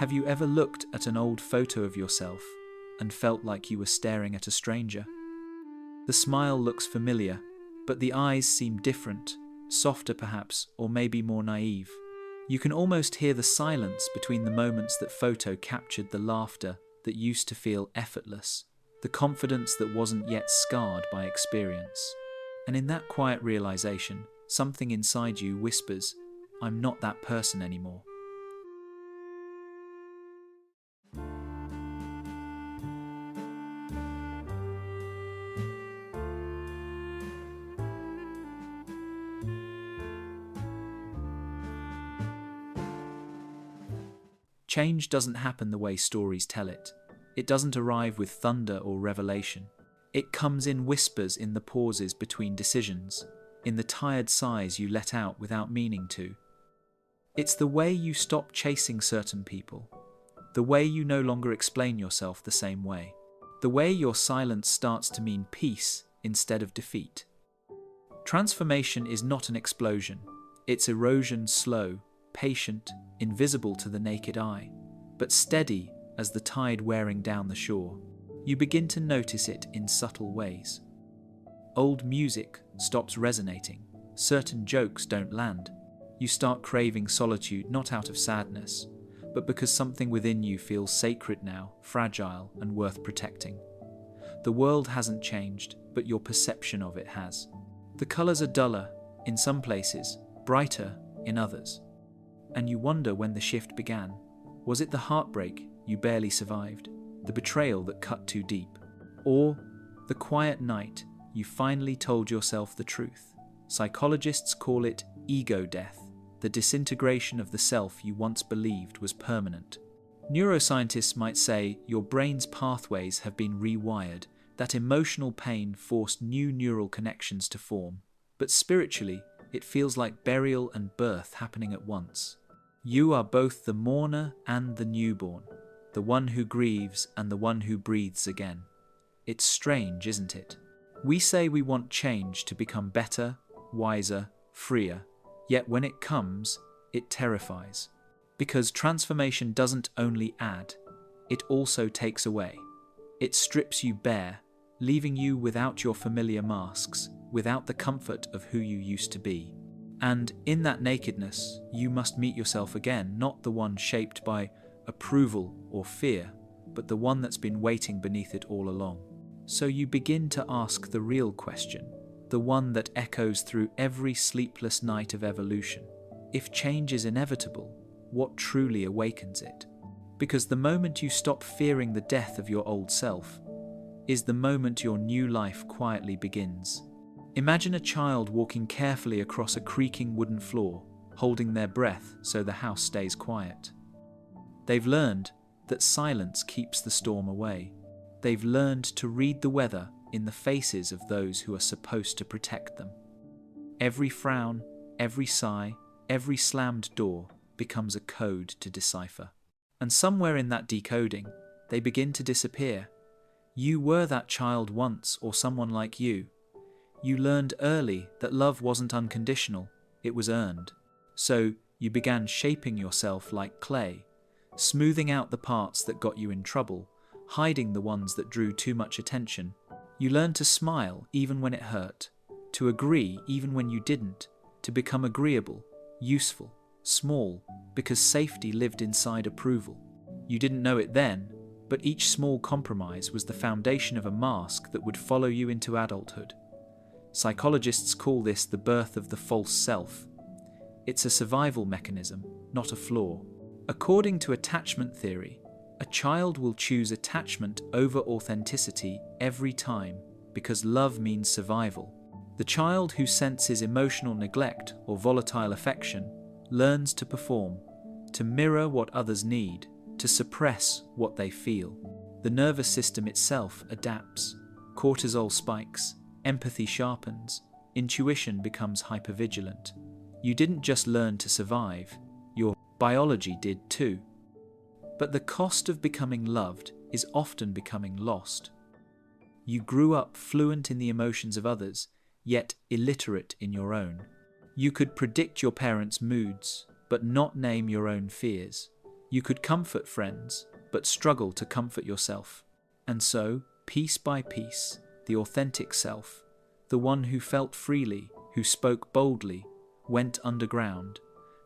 Have you ever looked at an old photo of yourself and felt like you were staring at a stranger? The smile looks familiar, but the eyes seem different, softer perhaps, or maybe more naive. You can almost hear the silence between the moments that photo captured, the laughter that used to feel effortless, the confidence that wasn't yet scarred by experience. And in that quiet realization, something inside you whispers, "I'm not that person anymore." Change doesn't happen the way stories tell it. It doesn't arrive with thunder or revelation. It comes in whispers, in the pauses between decisions, in the tired sighs you let out without meaning to. It's the way you stop chasing certain people, the way you no longer explain yourself the same way, the way your silence starts to mean peace instead of defeat. Transformation is not an explosion. It's erosion, slow, patient, invisible to the naked eye, but steady as the tide wearing down the shore. You begin to notice it in subtle ways. Old music stops resonating. Certain jokes don't land. You start craving solitude, not out of sadness, but because something within you feels sacred now, fragile and worth protecting. The world hasn't changed, but your perception of it has. The colors are duller in some places, brighter in others. And you wonder when the shift began. Was it the heartbreak you barely survived, the betrayal that cut too deep, or the quiet night you finally told yourself the truth? Psychologists call it ego death, the disintegration of the self you once believed was permanent. Neuroscientists might say your brain's pathways have been rewired, that emotional pain forced new neural connections to form. But spiritually, it feels like burial and birth happening at once. You are both the mourner and the newborn, the one who grieves and the one who breathes again. It's strange, isn't it? We say we want change to become better, wiser, freer, yet when it comes, it terrifies. Because transformation doesn't only add, it also takes away. It strips you bare, leaving you without your familiar masks, without the comfort of who you used to be. And in that nakedness, you must meet yourself again, not the one shaped by approval or fear, but the one that's been waiting beneath it all along. So you begin to ask the real question, the one that echoes through every sleepless night of evolution. If change is inevitable, what truly awakens it? Because the moment you stop fearing the death of your old self is the moment your new life quietly begins. Imagine a child walking carefully across a creaking wooden floor, holding their breath so the house stays quiet. They've learned that silence keeps the storm away. They've learned to read the weather in the faces of those who are supposed to protect them. Every frown, every sigh, every slammed door becomes a code to decipher. And somewhere in that decoding, they begin to disappear. You were that child once, or someone like you. You learned early that love wasn't unconditional, it was earned. So you began shaping yourself like clay, smoothing out the parts that got you in trouble, hiding the ones that drew too much attention. You learned to smile even when it hurt, to agree even when you didn't, to become agreeable, useful, small, because safety lived inside approval. You didn't know it then, but each small compromise was the foundation of a mask that would follow you into adulthood. Psychologists call this the birth of the false self. It's a survival mechanism, not a flaw. According to attachment theory, a child will choose attachment over authenticity every time because love means survival. The child who senses emotional neglect or volatile affection learns to perform, to mirror what others need, to suppress what they feel. The nervous system itself adapts. Cortisol spikes, empathy sharpens, intuition becomes hypervigilant. You didn't just learn to survive, your biology did too. But the cost of becoming loved is often becoming lost. You grew up fluent in the emotions of others, yet illiterate in your own. You could predict your parents' moods, but not name your own fears. You could comfort friends, but struggle to comfort yourself. And so, piece by piece, the authentic self, the one who felt freely, who spoke boldly, went underground,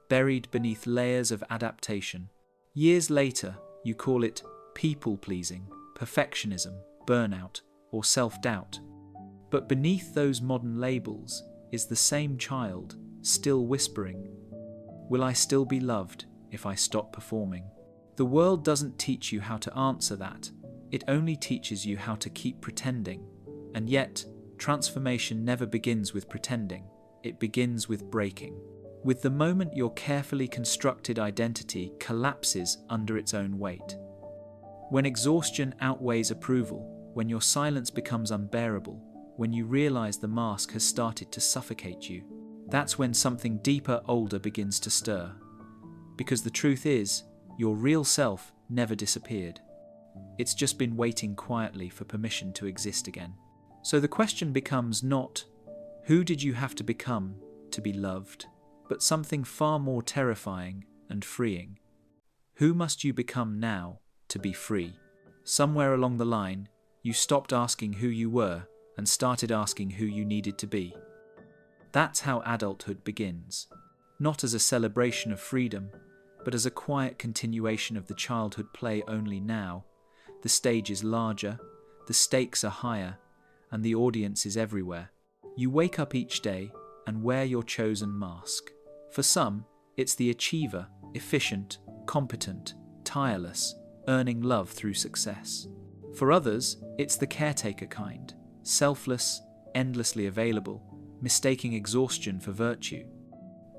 buried beneath layers of adaptation. Years later, you call it people-pleasing, perfectionism, burnout, or self-doubt. But beneath those modern labels is the same child, still whispering, "Will I still be loved if I stop performing?" The world doesn't teach you how to answer that. It only teaches you how to keep pretending. And yet, transformation never begins with pretending. It begins with breaking. With the moment your carefully constructed identity collapses under its own weight. When exhaustion outweighs approval, when your silence becomes unbearable, when you realize the mask has started to suffocate you, that's when something deeper, older begins to stir. Because the truth is, your real self never disappeared. It's just been waiting quietly for permission to exist again. So the question becomes not, who did you have to become to be loved, but something far more terrifying and freeing. Who must you become now to be free? Somewhere along the line, you stopped asking who you were and started asking who you needed to be. That's how adulthood begins. Not as a celebration of freedom, but as a quiet continuation of the childhood play, only now. The stage is larger, the stakes are higher, and the audience is everywhere. You wake up each day and wear your chosen mask. For some, it's the achiever, efficient, competent, tireless, earning love through success. For others, it's the caretaker kind, selfless, endlessly available, mistaking exhaustion for virtue.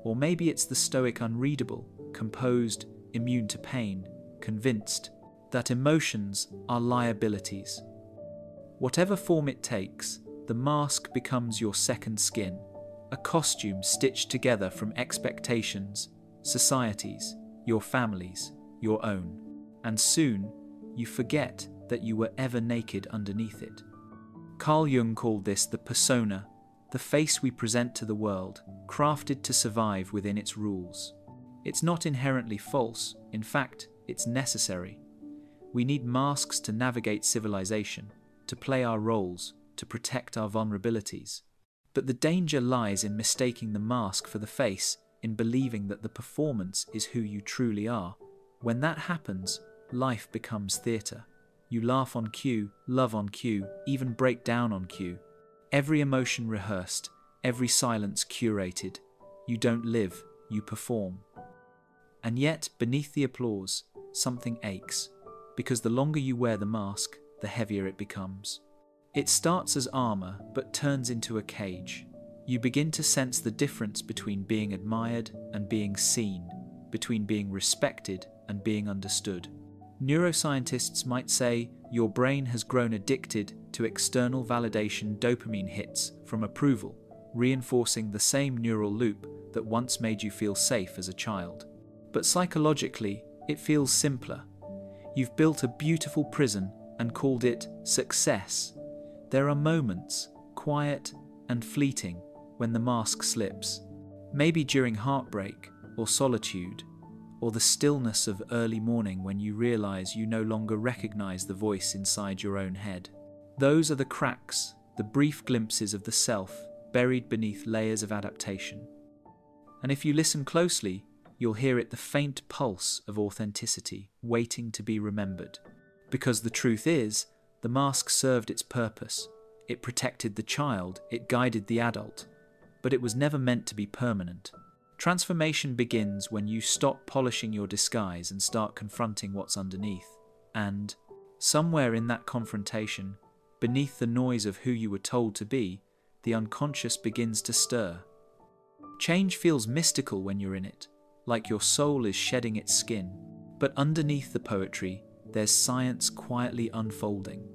Or maybe it's the stoic unreadable, composed, immune to pain, convinced that emotions are liabilities. Whatever form it takes, the mask becomes your second skin, a costume stitched together from expectations, societies, your families, your own. And soon, you forget that you were ever naked underneath it. Carl Jung called this the persona, the face we present to the world, crafted to survive within its rules. It's not inherently false, in fact, it's necessary. We need masks to navigate civilization, to play our roles, to protect our vulnerabilities. But the danger lies in mistaking the mask for the face, in believing that the performance is who you truly are. When that happens, life becomes theatre. You laugh on cue, love on cue, even break down on cue. Every emotion rehearsed, every silence curated. You don't live, you perform. And yet, beneath the applause, something aches, because the longer you wear the mask, the heavier it becomes. It starts as armor, but turns into a cage. You begin to sense the difference between being admired and being seen, between being respected and being understood. Neuroscientists might say your brain has grown addicted to external validation, dopamine hits from approval, reinforcing the same neural loop that once made you feel safe as a child. But psychologically, it feels simpler. You've built a beautiful prison and called it success. There are moments, quiet and fleeting, when the mask slips. Maybe during heartbreak or solitude, or the stillness of early morning when you realize you no longer recognize the voice inside your own head. Those are the cracks, the brief glimpses of the self buried beneath layers of adaptation. And if you listen closely, you'll hear it, the faint pulse of authenticity waiting to be remembered. Because the truth is, the mask served its purpose. It protected the child, it guided the adult, but it was never meant to be permanent. Transformation begins when you stop polishing your disguise and start confronting what's underneath. And, somewhere in that confrontation, beneath the noise of who you were told to be, the unconscious begins to stir. Change feels mystical when you're in it, like your soul is shedding its skin. But underneath the poetry, there's science quietly unfolding.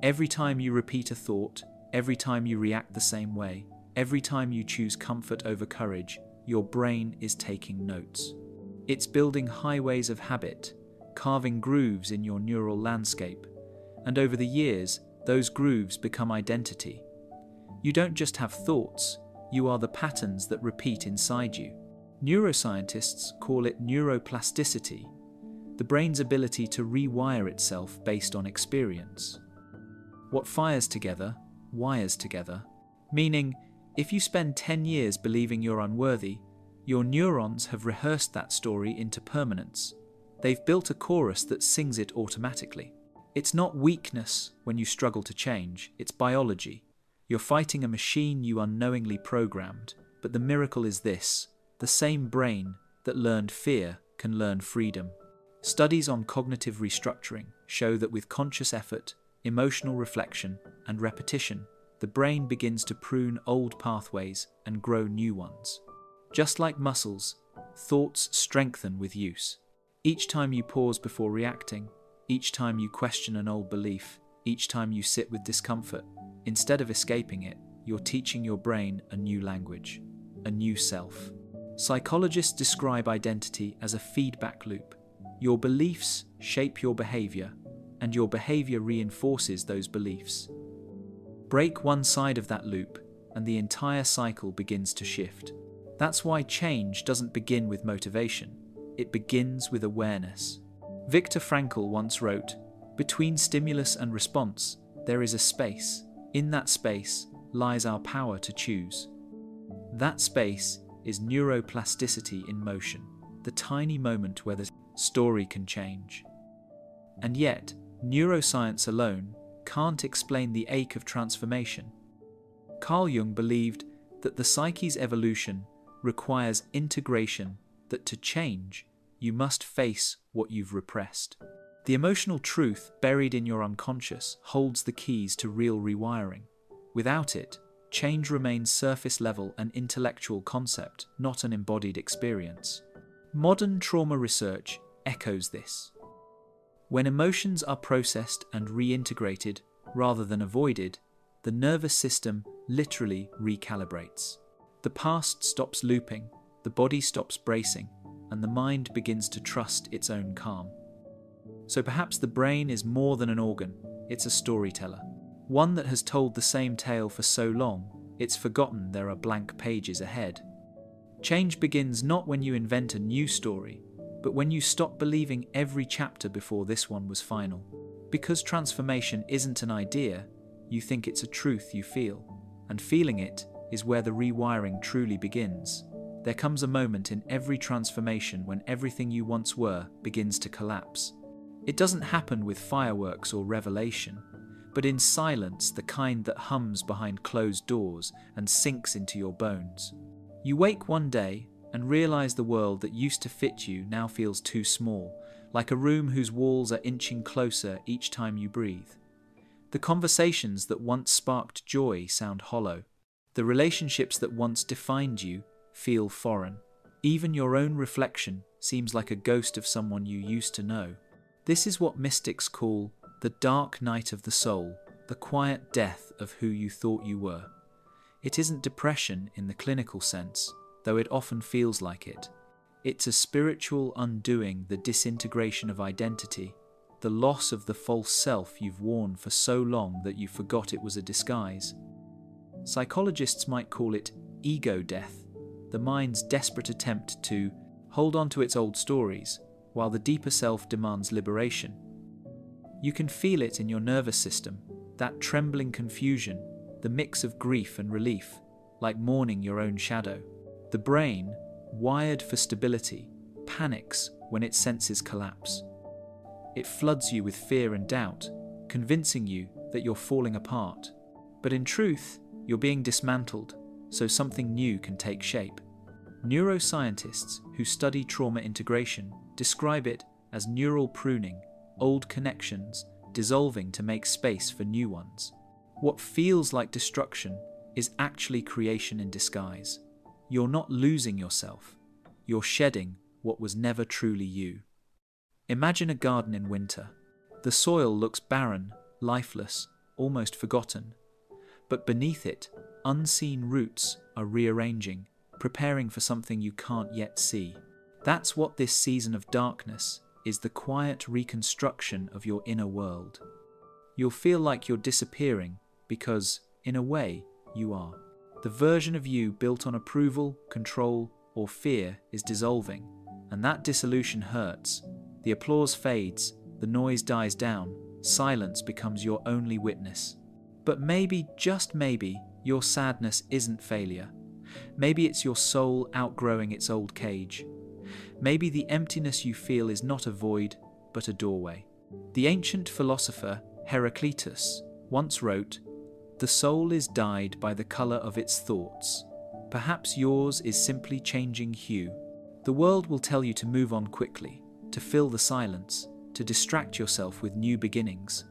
Every time you repeat a thought, every time you react the same way, every time you choose comfort over courage, your brain is taking notes. It's building highways of habit, carving grooves in your neural landscape, and over the years, those grooves become identity. You don't just have thoughts, you are the patterns that repeat inside you. Neuroscientists call it neuroplasticity, the brain's ability to rewire itself based on experience. What fires together, wires together, meaning if you spend 10 years believing you're unworthy, your neurons have rehearsed that story into permanence. They've built a chorus that sings it automatically. It's not weakness when you struggle to change, it's biology. You're fighting a machine you unknowingly programmed, but the miracle is this: the same brain that learned fear can learn freedom. Studies on cognitive restructuring show that with conscious effort, emotional reflection, and repetition, the brain begins to prune old pathways and grow new ones. Just like muscles, thoughts strengthen with use. Each time you pause before reacting, each time you question an old belief, each time you sit with discomfort, instead of escaping it, you're teaching your brain a new language, a new self. Psychologists describe identity as a feedback loop. Your beliefs shape your behavior, and your behavior reinforces those beliefs. Break one side of that loop, and the entire cycle begins to shift. That's why change doesn't begin with motivation. It begins with awareness. Viktor Frankl once wrote, "Between stimulus and response, there is a space. In that space lies our power to choose." That space is neuroplasticity in motion, the tiny moment where the story can change. And yet, neuroscience alone can't explain the ache of transformation. Carl Jung believed that the psyche's evolution requires integration, that to change, you must face what you've repressed. The emotional truth buried in your unconscious holds the keys to real rewiring. Without it, change remains surface level and intellectual concept, not an embodied experience. Modern trauma research echoes this. When emotions are processed and reintegrated rather than avoided, the nervous system literally recalibrates. The past stops looping, the body stops bracing, and the mind begins to trust its own calm. So perhaps the brain is more than an organ, it's a storyteller. One that has told the same tale for so long, it's forgotten there are blank pages ahead. Change begins not when you invent a new story, but when you stop believing every chapter before this one was final. Because transformation isn't an idea, you think it's a truth you feel, and feeling it is where the rewiring truly begins. There comes a moment in every transformation when everything you once were begins to collapse. It doesn't happen with fireworks or revelation, but in silence, the kind that hums behind closed doors and sinks into your bones. You wake one day and realize the world that used to fit you now feels too small, like a room whose walls are inching closer each time you breathe. The conversations that once sparked joy sound hollow. The relationships that once defined you feel foreign. Even your own reflection seems like a ghost of someone you used to know. This is what mystics call the dark night of the soul, the quiet death of who you thought you were. It isn't depression in the clinical sense, though it often feels like it. It's a spiritual undoing, the disintegration of identity, the loss of the false self you've worn for so long that you forgot it was a disguise. Psychologists might call it ego death, the mind's desperate attempt to hold on to its old stories, while the deeper self demands liberation. You can feel it in your nervous system, that trembling confusion, the mix of grief and relief, like mourning your own shadow. The brain, wired for stability, panics when its senses collapse. It floods you with fear and doubt, convincing you that you're falling apart. But in truth, you're being dismantled, so something new can take shape. Neuroscientists who study trauma integration describe it as neural pruning, old connections dissolving to make space for new ones. What feels like destruction is actually creation in disguise. You're not losing yourself, you're shedding what was never truly you. Imagine a garden in winter. The soil looks barren, lifeless, almost forgotten. But beneath it, unseen roots are rearranging, preparing for something you can't yet see. That's what this season of darkness is, the quiet reconstruction of your inner world. You'll feel like you're disappearing because, in a way, you are. The version of you built on approval, control, or fear is dissolving, and that dissolution hurts. The applause fades, the noise dies down, silence becomes your only witness. But maybe, just maybe, your sadness isn't failure. Maybe it's your soul outgrowing its old cage. Maybe the emptiness you feel is not a void, but a doorway. The ancient philosopher Heraclitus once wrote, "The soul is dyed by the color of its thoughts. Perhaps yours is simply changing hue." The world will tell you to move on quickly, to fill the silence, to distract yourself with new beginnings.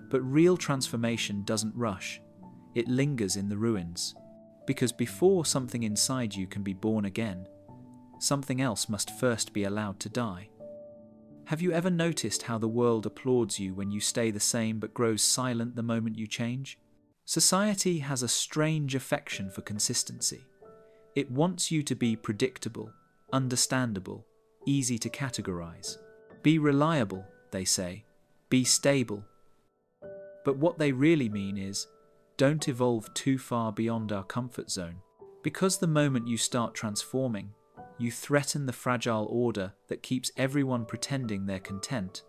But real transformation doesn't rush. It lingers in the ruins. Because before something inside you can be born again, something else must first be allowed to die. Have you ever noticed how the world applauds you when you stay the same but grows silent the moment you change? Society has a strange affection for consistency. It wants you to be predictable, understandable, easy to categorize. Be reliable, they say. Be stable. But what they really mean is, don't evolve too far beyond our comfort zone. Because the moment you start transforming, you threaten the fragile order that keeps everyone pretending they're content.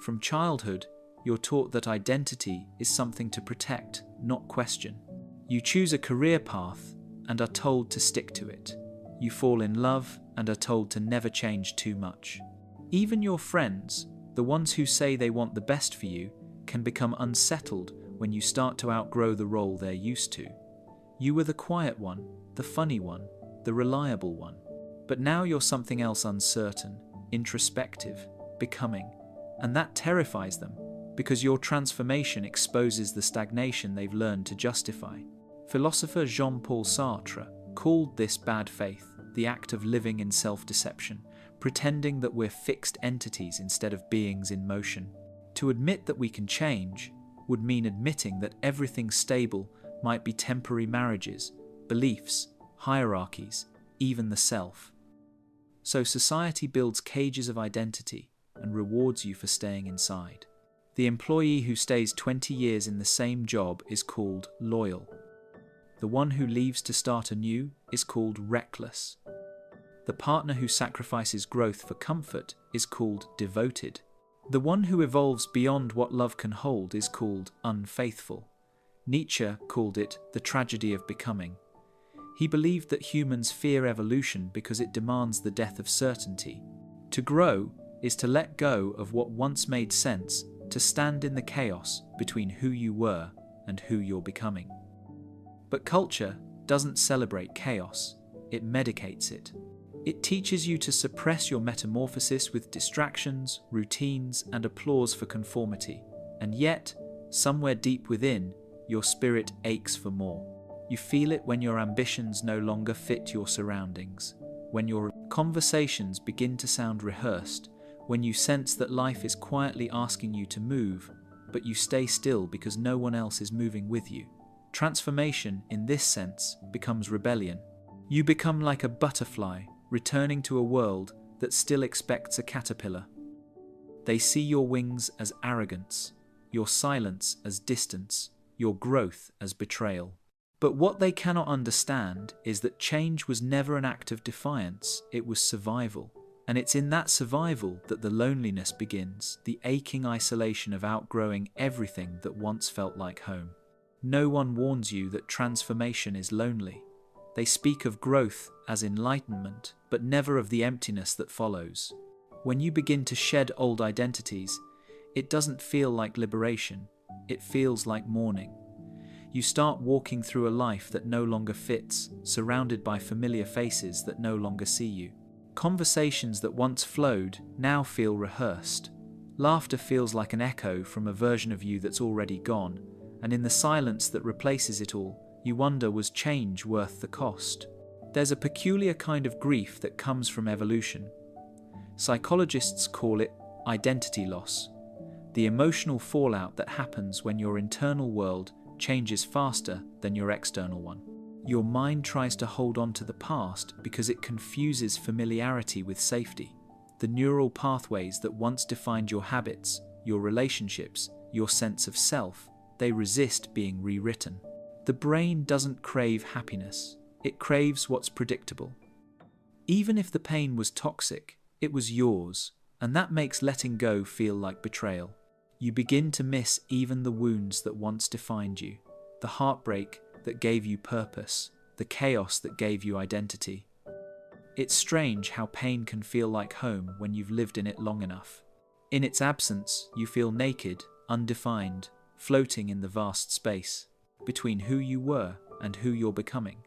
From childhood, you're taught that identity is something to protect, not question. You choose a career path and are told to stick to it. You fall in love and are told to never change too much. Even your friends, the ones who say they want the best for you, can become unsettled when you start to outgrow the role they're used to. You were the quiet one, the funny one, the reliable one. But now you're something else, uncertain, introspective, becoming. And that terrifies them, because your transformation exposes the stagnation they've learned to justify. Philosopher Jean-Paul Sartre called this bad faith, the act of living in self-deception, pretending that we're fixed entities instead of beings in motion. To admit that we can change would mean admitting that everything stable might be temporary marriages, beliefs, hierarchies, even the self. So society builds cages of identity and rewards you for staying inside. The employee who stays 20 years in the same job is called loyal. The one who leaves to start anew is called reckless. The partner who sacrifices growth for comfort is called devoted. The one who evolves beyond what love can hold is called unfaithful. Nietzsche called it the tragedy of becoming. He believed that humans fear evolution because it demands the death of certainty. To grow is to let go of what once made sense, to stand in the chaos between who you were and who you're becoming. But culture doesn't celebrate chaos, it medicates it. It teaches you to suppress your metamorphosis with distractions, routines, and applause for conformity. And yet, somewhere deep within, your spirit aches for more. You feel it when your ambitions no longer fit your surroundings, when your conversations begin to sound rehearsed, when you sense that life is quietly asking you to move, but you stay still because no one else is moving with you. Transformation, in this sense, becomes rebellion. You become like a butterfly, returning to a world that still expects a caterpillar. They see your wings as arrogance, your silence as distance, your growth as betrayal. But what they cannot understand is that change was never an act of defiance, it was survival. And it's in that survival that the loneliness begins, the aching isolation of outgrowing everything that once felt like home. No one warns you that transformation is lonely. They speak of growth as enlightenment, but never of the emptiness that follows. When you begin to shed old identities, it doesn't feel like liberation, it feels like mourning. You start walking through a life that no longer fits, surrounded by familiar faces that no longer see you. Conversations that once flowed now feel rehearsed. Laughter feels like an echo from a version of you that's already gone, and in the silence that replaces it all, you wonder, was change worth the cost? There's a peculiar kind of grief that comes from evolution. Psychologists call it identity loss, the emotional fallout that happens when your internal world changes faster than your external one. Your mind tries to hold on to the past because it confuses familiarity with safety. The neural pathways that once defined your habits, your relationships, your sense of self, they resist being rewritten. The brain doesn't crave happiness, it craves what's predictable. Even if the pain was toxic, it was yours, and that makes letting go feel like betrayal. You begin to miss even the wounds that once defined you, the heartbreak that gave you purpose, the chaos that gave you identity. It's strange how pain can feel like home when you've lived in it long enough. In its absence, you feel naked, undefined, floating in the vast space between who you were and who you're becoming.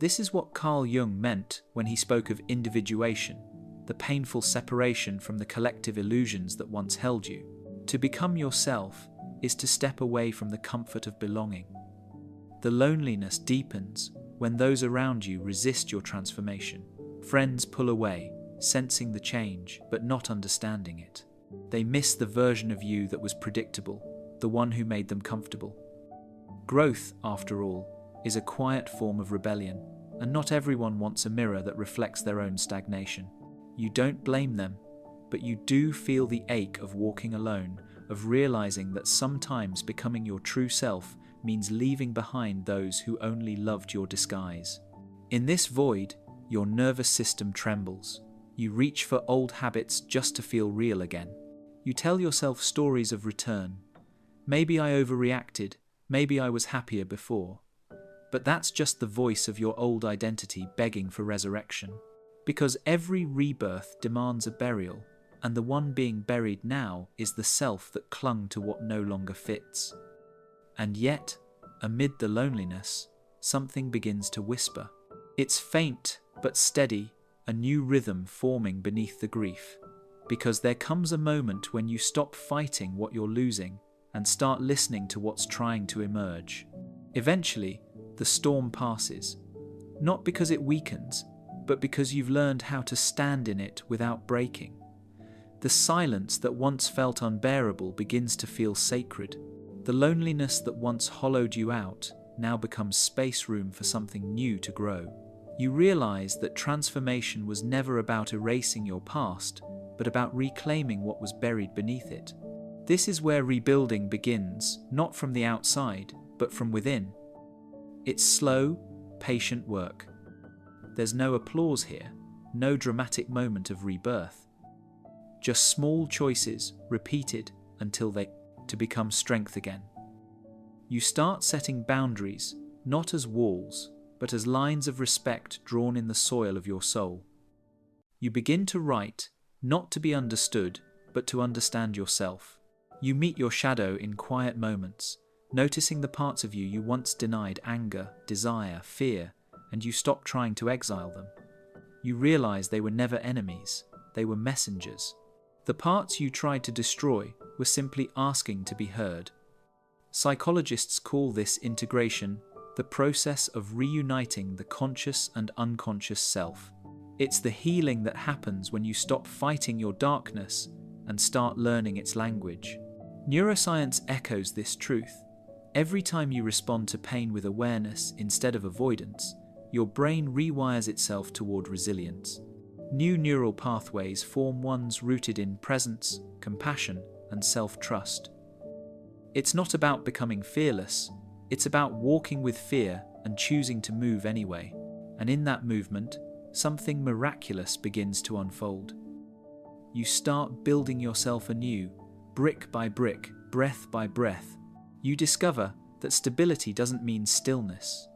This is what Carl Jung meant when he spoke of individuation, the painful separation from the collective illusions that once held you. To become yourself is to step away from the comfort of belonging. The loneliness deepens when those around you resist your transformation. Friends pull away, sensing the change but not understanding it. They miss the version of you that was predictable, the one who made them comfortable. Growth, after all, is a quiet form of rebellion, and not everyone wants a mirror that reflects their own stagnation. You don't blame them, but you do feel the ache of walking alone, of realizing that sometimes becoming your true self means leaving behind those who only loved your disguise. In this void, your nervous system trembles. You reach for old habits just to feel real again. You tell yourself stories of return. Maybe I overreacted, maybe I was happier before. But that's just the voice of your old identity begging for resurrection. Because every rebirth demands a burial, and the one being buried now is the self that clung to what no longer fits. And yet, amid the loneliness, something begins to whisper. It's faint but steady, a new rhythm forming beneath the grief. Because there comes a moment when you stop fighting what you're losing and start listening to what's trying to emerge. Eventually, the storm passes. Not because it weakens, but because you've learned how to stand in it without breaking. The silence that once felt unbearable begins to feel sacred. The loneliness that once hollowed you out now becomes space room for something new to grow. You realize that transformation was never about erasing your past, but about reclaiming what was buried beneath it. This is where rebuilding begins, not from the outside, but from within. It's slow, patient work. There's no applause here, no dramatic moment of rebirth. Just small choices repeated until they to become strength again. You start setting boundaries, not as walls, but as lines of respect drawn in the soil of your soul. You begin to write, not to be understood, but to understand yourself. You meet your shadow in quiet moments, noticing the parts of you once denied anger, desire, fear, and you stop trying to exile them. You realize they were never enemies, they were messengers. The parts you tried to destroy were simply asking to be heard. Psychologists call this integration the process of reuniting the conscious and unconscious self. It's the healing that happens when you stop fighting your darkness and start learning its language. Neuroscience echoes this truth. Every time you respond to pain with awareness instead of avoidance, your brain rewires itself toward resilience. New neural pathways form, ones rooted in presence, compassion, and self-trust. It's not about becoming fearless, it's about walking with fear and choosing to move anyway. And in that movement, something miraculous begins to unfold. You start building yourself anew, brick by brick, breath by breath. You discover that stability doesn't mean stillness.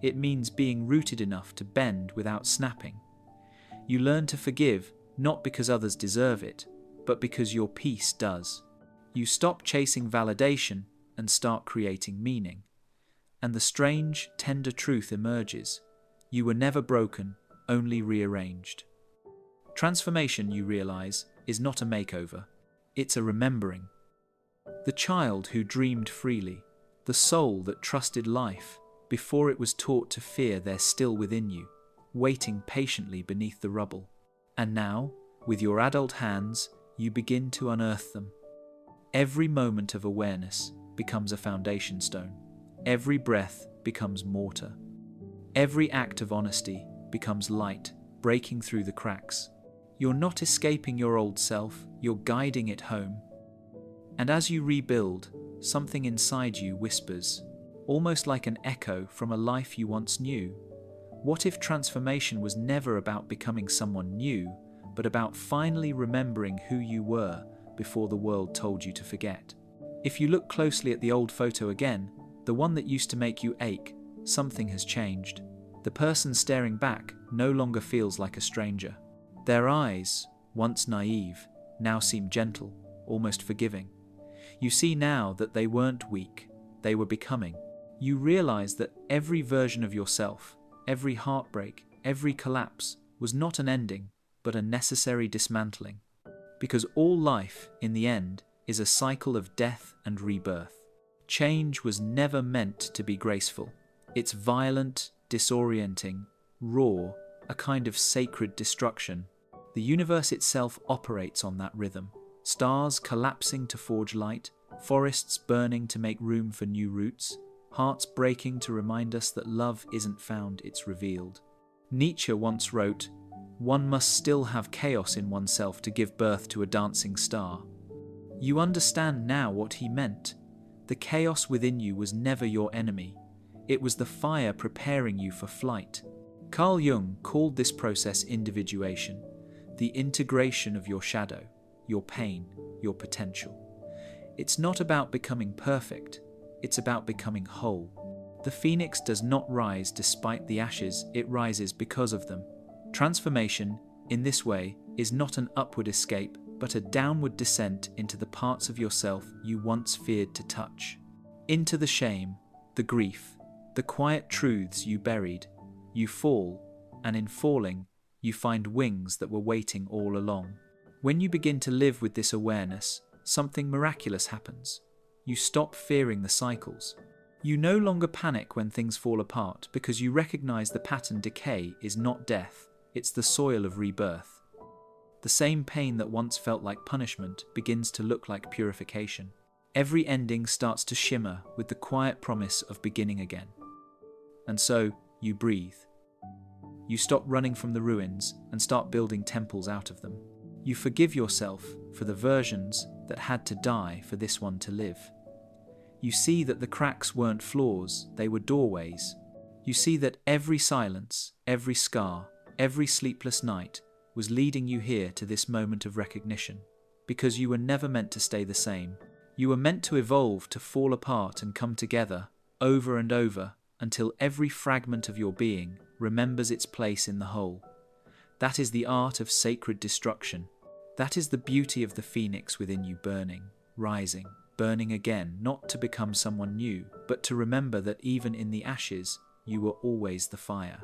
It means being rooted enough to bend without snapping. You learn to forgive, not because others deserve it, but because your peace does. You stop chasing validation and start creating meaning. And the strange, tender truth emerges. You were never broken, only rearranged. Transformation, you realize, is not a makeover. It's a remembering. The child who dreamed freely, the soul that trusted life before it was taught to fear, they're still within you, waiting patiently beneath the rubble. And now, with your adult hands, you begin to unearth them. Every moment of awareness becomes a foundation stone. Every breath becomes mortar. Every act of honesty becomes light, breaking through the cracks. You're not escaping your old self, you're guiding it home. And as you rebuild, something inside you whispers, almost like an echo from a life you once knew. What if transformation was never about becoming someone new, but about finally remembering who you were before the world told you to forget. If you look closely at the old photo again, the one that used to make you ache, something has changed. The person staring back no longer feels like a stranger. Their eyes, once naive, now seem gentle, almost forgiving. You see now that they weren't weak, they were becoming. You realize that every version of yourself, every heartbreak, every collapse was not an ending, but a necessary dismantling. Because all life, in the end, is a cycle of death and rebirth. Change was never meant to be graceful. It's violent, disorienting, raw, a kind of sacred destruction. The universe itself operates on that rhythm. Stars collapsing to forge light, forests burning to make room for new roots, hearts breaking to remind us that love isn't found, it's revealed. Nietzsche once wrote, "One must still have chaos in oneself to give birth to a dancing star." You understand now what he meant. The chaos within you was never your enemy. It was the fire preparing you for flight. Carl Jung called this process individuation, the integration of your shadow, your pain, your potential. It's not about becoming perfect, it's about becoming whole. The phoenix does not rise despite the ashes, it rises because of them. Transformation, in this way, is not an upward escape, but a downward descent into the parts of yourself you once feared to touch. Into the shame, the grief, the quiet truths you buried. You fall, and in falling, you find wings that were waiting all along. When you begin to live with this awareness, something miraculous happens. You stop fearing the cycles. You no longer panic when things fall apart because you recognize the pattern. Decay is not death, it's the soil of rebirth. The same pain that once felt like punishment begins to look like purification. Every ending starts to shimmer with the quiet promise of beginning again. And so, you breathe. You stop running from the ruins and start building temples out of them. You forgive yourself for the versions that had to die for this one to live. You see that the cracks weren't flaws, they were doorways. You see that every silence, every scar, every sleepless night was leading you here to this moment of recognition. Because you were never meant to stay the same. You were meant to evolve, to fall apart and come together, over and over, until every fragment of your being remembers its place in the whole. That is the art of sacred destruction. That is the beauty of the phoenix within you burning, rising, burning again, not to become someone new, but to remember that even in the ashes, you were always the fire.